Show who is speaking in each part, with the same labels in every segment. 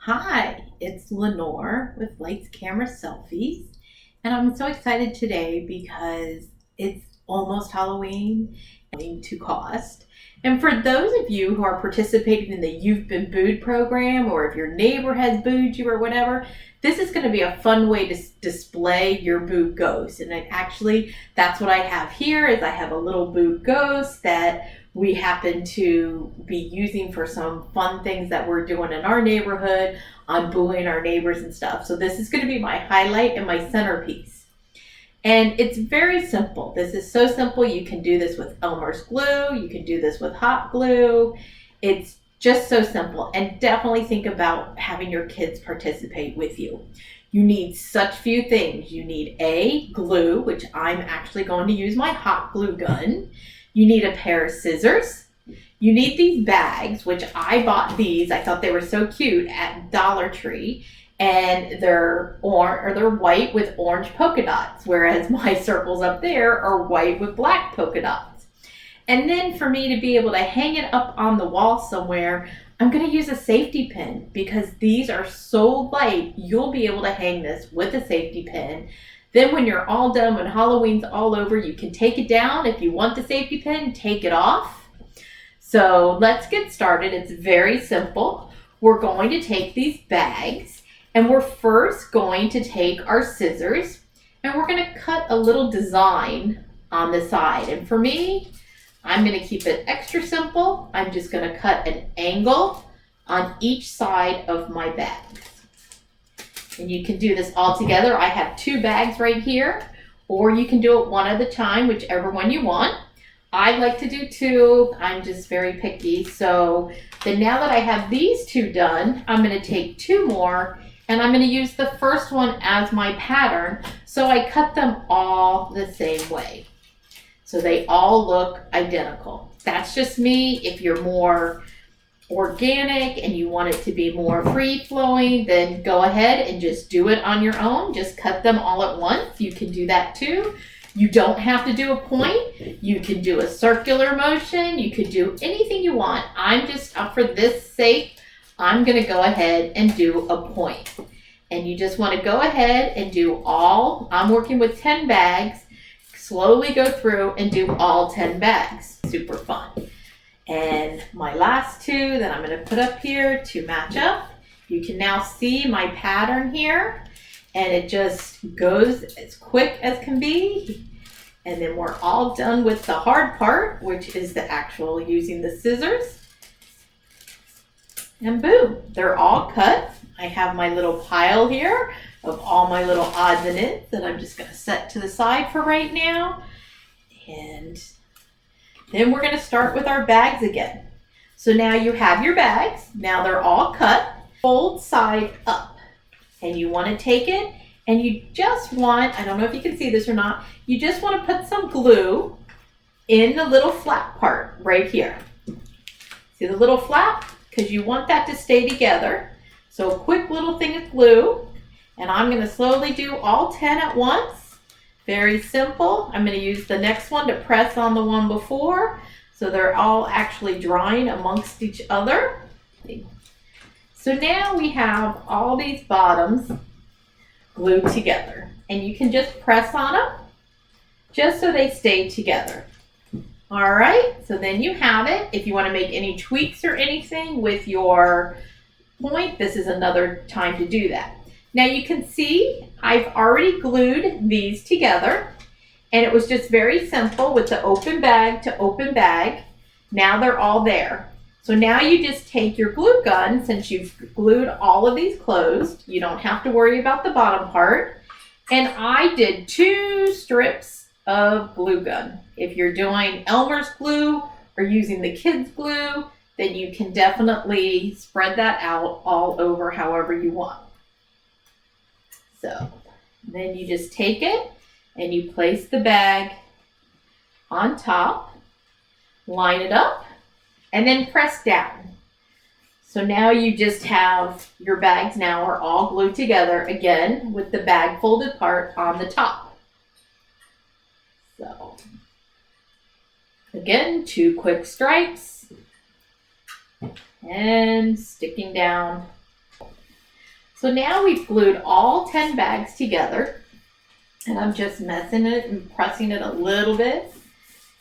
Speaker 1: Hi, it's Lenore with Lights, Camera, Selfies, and I'm so excited today because it's almost Halloween to cost. And for those of you who are participating in the You've Been Booed program, or if your neighbor has booed you or whatever, this is going to be a fun way to display your booed ghost. And that's what I have here. Is I have a little booed ghost that we happen to be using for some fun things that we're doing in our neighborhood on booing our neighbors and stuff. So this is going to be my highlight and my centerpiece. And it's very simple. This is so simple. You can do this with elmers glue. You can do this with hot glue. It's just so simple. And definitely think about having your kids participate with you. You need such few things. You need glue, which I'm actually going to use my hot glue gun. You need a pair of scissors. You need these bags, which I bought these. I thought they were so cute at Dollar Tree. And they're white with orange polka dots, whereas my circles up there are white with black polka dots. And then for me to be able to hang it up on the wall somewhere, I'm going to use a safety pin because these are so light, you'll be able to hang this with a safety pin. Then when you're all done, when Halloween's all over, you can take it down. If you want the safety pin, take it off. So let's get started. It's very simple. We're going to take these bags and we're first going to take our scissors and we're going to cut a little design on the side. And for me, I'm going to keep it extra simple. I'm just going to cut an angle on each side of my bags. And you can do this all together. I have 2 bags right here, or you can do it one at a time, whichever one you want. I like to do 2. I'm just very picky. So then now that I have these 2 done, I'm going to take 2 more and I'm going to use the first one as my pattern. So I cut them all the same way. So they all look identical. That's just me. If you're more organic and you want it to be more free-flowing, then go ahead and just do it on your own. Just cut them all at once. You can do that too. You don't have to do a point. You can do a circular motion. You could do anything you want. I'm just, for this sake, I'm going to go ahead and do a point. And you just want to go ahead and do all, I'm working with 10 bags, slowly go through and do all 10 bags. Super fun. And my last 2 that I'm going to put up here to match up. You can now see my pattern here, and it just goes as quick as can be. And then we're all done with the hard part, which is the actual using the scissors. And boom, they're all cut. I have my little pile here of all my little odds and ends that I'm just going to set to the side for right now. And then we're going to start with our bags again. So now you have your bags. Now they're all cut. Fold side up. And you want to take it and you just want, I don't know if you can see this or not, you just want to put some glue in the little flap part right here. See the little flap? Because you want that to stay together. So a quick little thing of glue. And I'm going to slowly do all 10 at once. Very simple. I'm going to use the next one to press on the one before. So they're all actually drying amongst each other. So now we have all these bottoms glued together. And you can just press on them just so they stay together. All right, so then you have it. If you want to make any tweaks or anything with your point, this is another time to do that. Now you can see I've already glued these together, and it was just very simple with the open bag to open bag. Now they're all there. So now you just take your glue gun, since you've glued all of these closed, you don't have to worry about the bottom part. And I did 2 strips of glue gun. If you're doing elmers glue or using the kids glue, then you can definitely spread that out all over however you want. So then you just take it and you place the bag on top, line it up, and then press down. So now you just have your bags now are all glued together again with the bag folded part on the top. So again, 2 quick stripes and sticking down So now we've glued all 10 bags together, and I'm just messing it and pressing it a little bit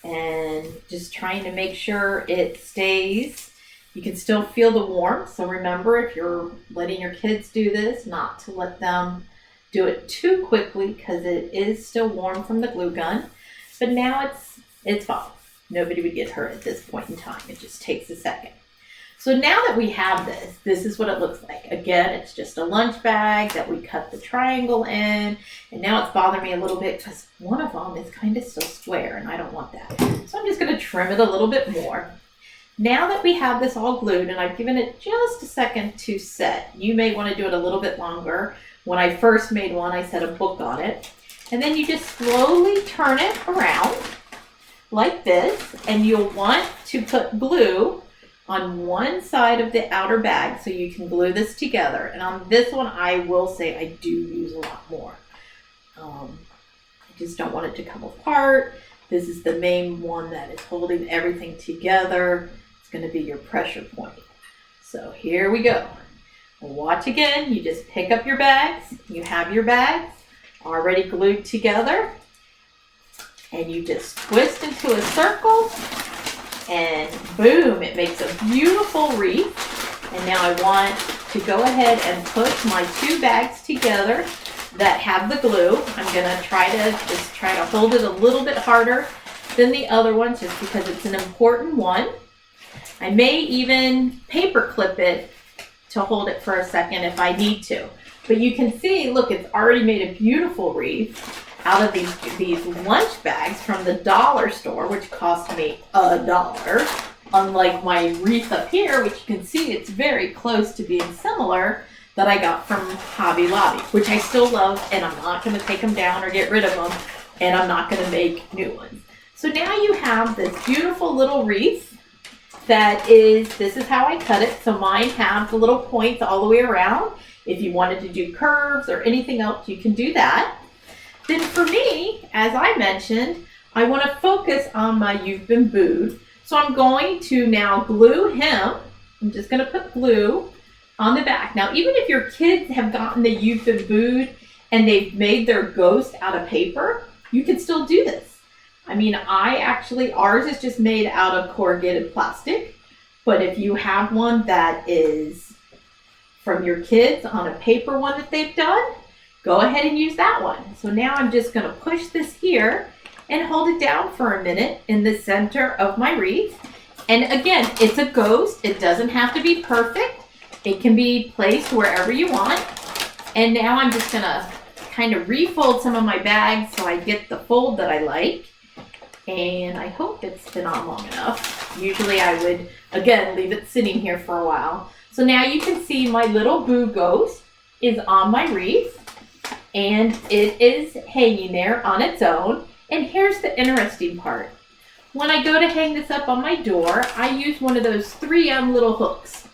Speaker 1: and just trying to make sure it stays. You can still feel the warmth, so remember, if you're letting your kids do this, not to let them do it too quickly because it is still warm from the glue gun. But now it's fine. Nobody would get hurt at this point in time. It just takes a second. So now that we have this is what it looks like. Again, it's just a lunch bag that we cut the triangle in, and now it's bothering me a little bit because one of them is kind of still square and I don't want that. So I'm just gonna trim it a little bit more. Now that we have this all glued, and I've given it just a second to set, you may wanna do it a little bit longer. When I first made one, I set a book on it. And then you just slowly turn it around like this, and you'll want to put glue on one side of the outer bag so you can glue this together. And on this one, I will say I do use a lot more. I just don't want it to come apart. This is the main one that is holding everything together. It's going to be your pressure point. So here we go. Watch again. You just pick up your bags. You have your bags already glued together. And you just twist into a circle. And boom, it makes a beautiful wreath. And now I want to go ahead and put my 2 bags together that have the glue. I'm gonna try to hold it a little bit harder than the other one, just because it's an important one. I may even paper clip it to hold it for a second if I need to. But you can see, look, it's already made a beautiful wreath out of these lunch bags from the dollar store, which cost me $1. Unlike my wreath up here, which you can see it's very close to being similar, that I got from Hobby Lobby, which I still love, and I'm not going to take them down or get rid of them, and I'm not going to make new ones. So now you have this beautiful little wreath this is how I cut it. So mine have the little points all the way around. If you wanted to do curves or anything else, you can do that. Then for me, as I mentioned, I want to focus on my You've Been Booed. So I'm going to now glue him. I'm just going to put glue on the back. Now, even if your kids have gotten the You've Been Booed and they've made their ghost out of paper, you can still do this. I mean, ours is just made out of corrugated plastic. But if you have one that is from your kids on a paper one that they've done, go ahead and use that one. So now I'm just going to push this here and hold it down for a minute in the center of my wreath. And again, it's a ghost. It doesn't have to be perfect. It can be placed wherever you want. And now I'm just going to kind of refold some of my bags so I get the fold that I like. And I hope it's been on long enough. Usually I would, again, leave it sitting here for a while. So now you can see my little boo ghost is on my wreath. And it is hanging there on its own. And here's the interesting part. When I go to hang this up on my door, I use one of those 3M little hooks.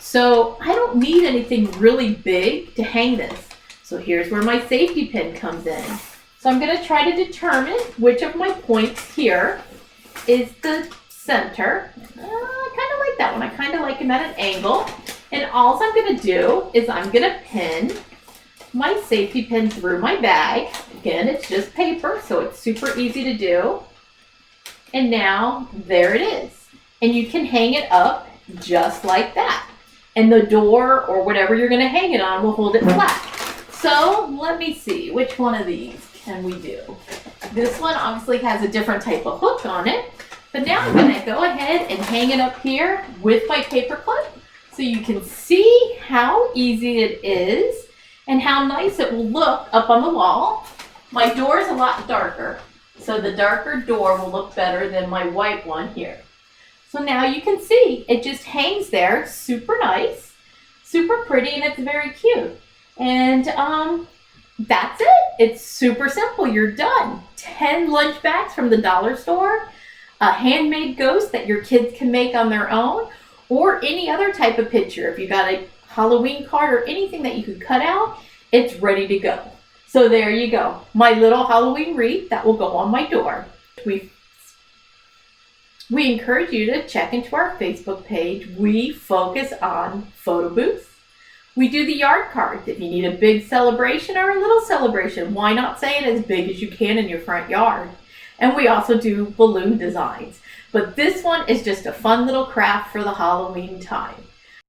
Speaker 1: So I don't need anything really big to hang this. So here's where my safety pin comes in. So I'm going to try to determine which of my points here is the center. I kind of like that one. I kind of like him at an angle. And all I'm going to do is I'm going to pin my safety pin through my bag. Again, it's just paper, so it's super easy to do. And now there it is. And you can hang it up just like that. And the door or whatever you're going to hang it on will hold it flat. So let me see, which one of these can we do? This one obviously has a different type of hook on it. But now I'm going to go ahead and hang it up here with my paper clip so you can see how easy it is and how nice it will look up on the wall. My door is a lot darker, so the darker door will look better than my white one here. So now you can see it just hangs there, super nice, super pretty, and it's very cute. And that's it. It's super simple. You're done. 10 lunch bags from the dollar store, a handmade ghost that your kids can make on their own, or any other type of picture. If you got a Halloween card or anything that you could cut out, it's ready to go. So there you go. My little Halloween wreath that will go on my door. We encourage you to check into our Facebook page. We focus on photo booths. We do the yard cards. If you need a big celebration or a little celebration, why not say it as big as you can in your front yard? And we also do balloon designs. But this one is just a fun little craft for the Halloween time.